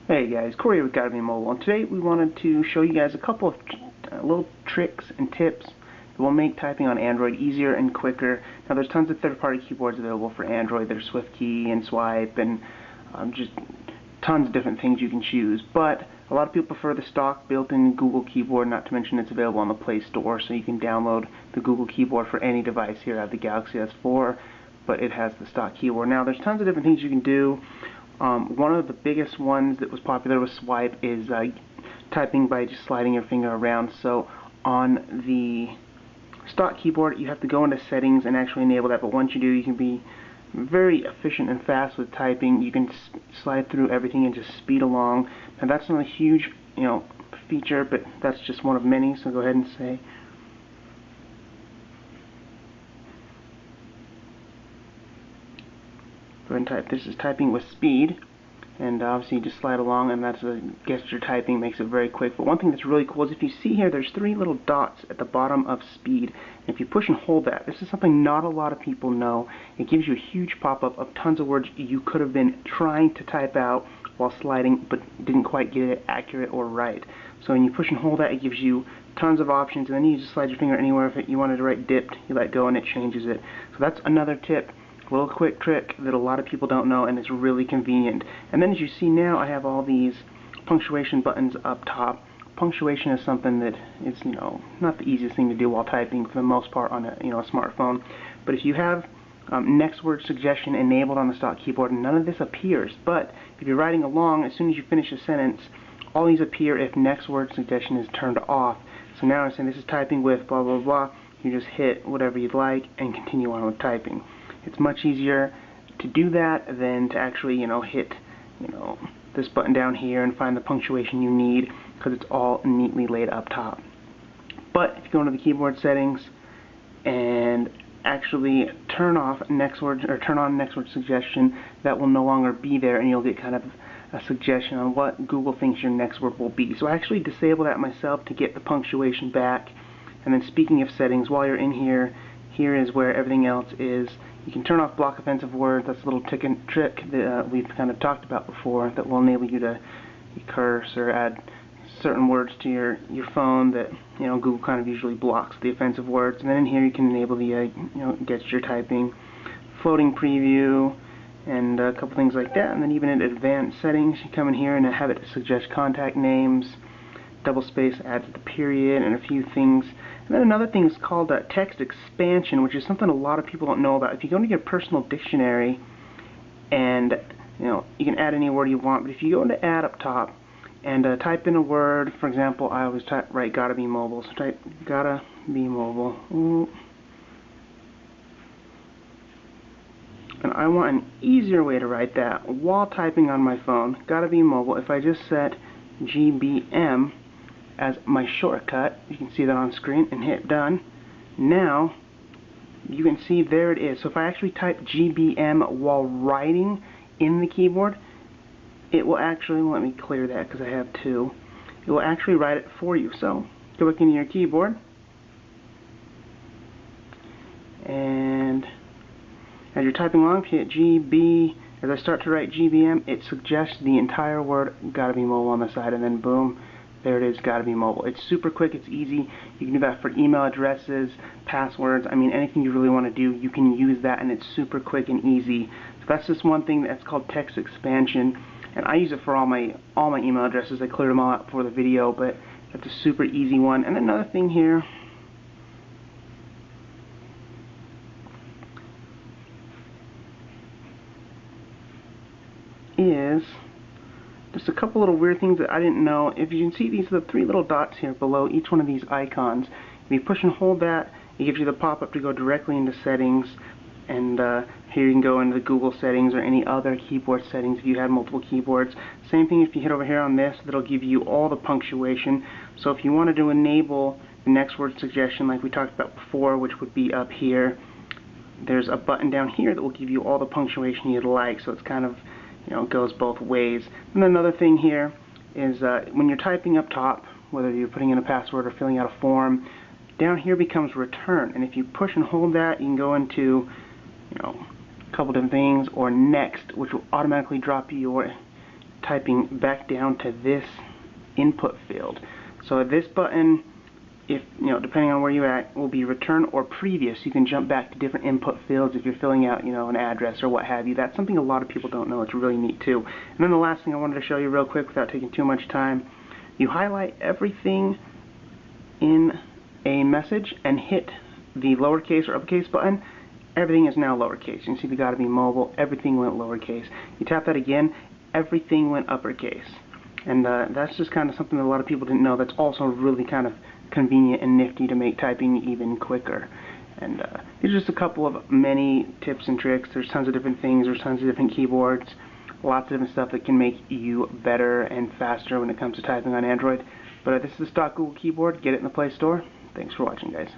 Hey guys, Corey with Gotta Be Mobile, and today we wanted to show you guys a couple of little tricks and tips that will make typing on Android easier and quicker. Now there's tons of third-party keyboards available for Android. There's SwiftKey and Swipe and just tons of different things you can choose, but a lot of people prefer the stock built-in Google keyboard, not to mention it's available on the Play Store, so you can download the Google keyboard for any device. Here I have the Galaxy S4, but it has the stock keyboard. Now there's tons of different things you can do. One of the biggest ones that was popular with Swipe is typing by just sliding your finger around. So on the stock keyboard you have to go into settings and actually enable that, but once you do, you can be very efficient and fast with typing. You can slide through everything and just speed along. Now that's not a huge feature, but that's just one of many, so go ahead and say go ahead and type. This is typing with speed, and obviously you just slide along, and that's a gesture typing, makes it very quick. But one thing that's really cool is if you see here, there's three little dots at the bottom of speed, and if you push and hold that, this is something not a lot of people know. It gives you a huge pop-up of tons of words you could have been trying to type out while sliding, but didn't quite get it accurate or right. So when you push and hold that, it gives you tons of options, and then you just slide your finger anywhere. If you wanted to write dipped, you let go and it changes it. So that's another tip. A little quick trick that a lot of people don't know, and it's really convenient. And then as you see now, I have all these punctuation buttons up top. Punctuation is something that is, not the easiest thing to do while typing for the most part on a smartphone. But if you have next word suggestion enabled on the stock keyboard, none of this appears. But if you're writing along, as soon as you finish a sentence, all these appear if next word suggestion is turned off. So now I'm saying this is typing with blah blah blah. You just hit whatever you'd like and continue on with typing. It's much easier to do that than to actually, hit, this button down here and find the punctuation you need, because it's all neatly laid up top. But if you go into the keyboard settings and actually turn off next word or turn on next word suggestion, that will no longer be there, and you'll get kind of a suggestion on what Google thinks your next word will be. So I actually disable that myself to get the punctuation back. And then speaking of settings, while you're in here, here is where everything else is. You can turn off block offensive words. That's a little trick that we've kind of talked about before that will enable you to curse or add certain words to your phone that Google kind of usually blocks the offensive words. And then in here you can enable the gesture typing, floating preview, and a couple things like that. And then even in advanced settings, you come in here and have it suggest contact names, double space adds the period, and a few things. And then another thing is called text expansion, which is something a lot of people don't know about. If you go into your personal dictionary, and you can add any word you want, but if you go into add up top and type in a word, for example, I always write gotta be mobile, so type gotta be mobile. And I want an easier way to write that while typing on my phone. Gotta be mobile. If I just set GBM as my shortcut, you can see that on screen, and hit done. Now you can see there it is. So if I actually type GBM while writing in the keyboard, it will actually, let me clear that because I have two, it will actually write it for you. So go back into your keyboard, and as you're typing along, if you hit GB, as I start to write GBM, it suggests the entire word gotta be mobile on the side, and then boom, there it is, gotta be mobile. It's super quick, it's easy. You can do that for email addresses, passwords, I mean anything you really want to do, you can use that, and it's super quick and easy. So that's just one thing that's called text expansion, and I use it for all my email addresses. I cleared them all out before the video, but that's a super easy one. And another thing here is just a couple little weird things that I didn't know. If you can see, these are the three little dots here below each one of these icons. If you push and hold that, it gives you the pop-up to go directly into settings, and here you can go into the Google settings or any other keyboard settings if you had multiple keyboards. Same thing if you hit over here on this, that'll give you all the punctuation. So if you wanted to enable the next word suggestion like we talked about before, which would be up here, there's a button down here that will give you all the punctuation you'd like, so it's kind of it goes both ways. And another thing here is when you're typing up top, whether you're putting in a password or filling out a form, down here becomes return. And if you push and hold that, you can go into a couple different things, or next, which will automatically drop you your typing back down to this input field. So this button, if depending on where you're at, will be return or previous. You can jump back to different input fields if you're filling out an address or what have you. That's something a lot of people don't know. It's really neat too. And then the last thing I wanted to show you real quick without taking too much time, you highlight everything in a message and hit the lowercase or uppercase button. Everything is now lowercase. You can see the gotta be mobile, everything went lowercase. You tap that again, everything went uppercase. And that's just kind of something that a lot of people didn't know. That's also really kind of convenient and nifty to make typing even quicker. And these are just a couple of many tips and tricks. There's tons of different things. There's tons of different keyboards. Lots of different stuff that can make you better and faster when it comes to typing on Android. But this is the stock Google keyboard. Get it in the Play Store. Thanks for watching, guys.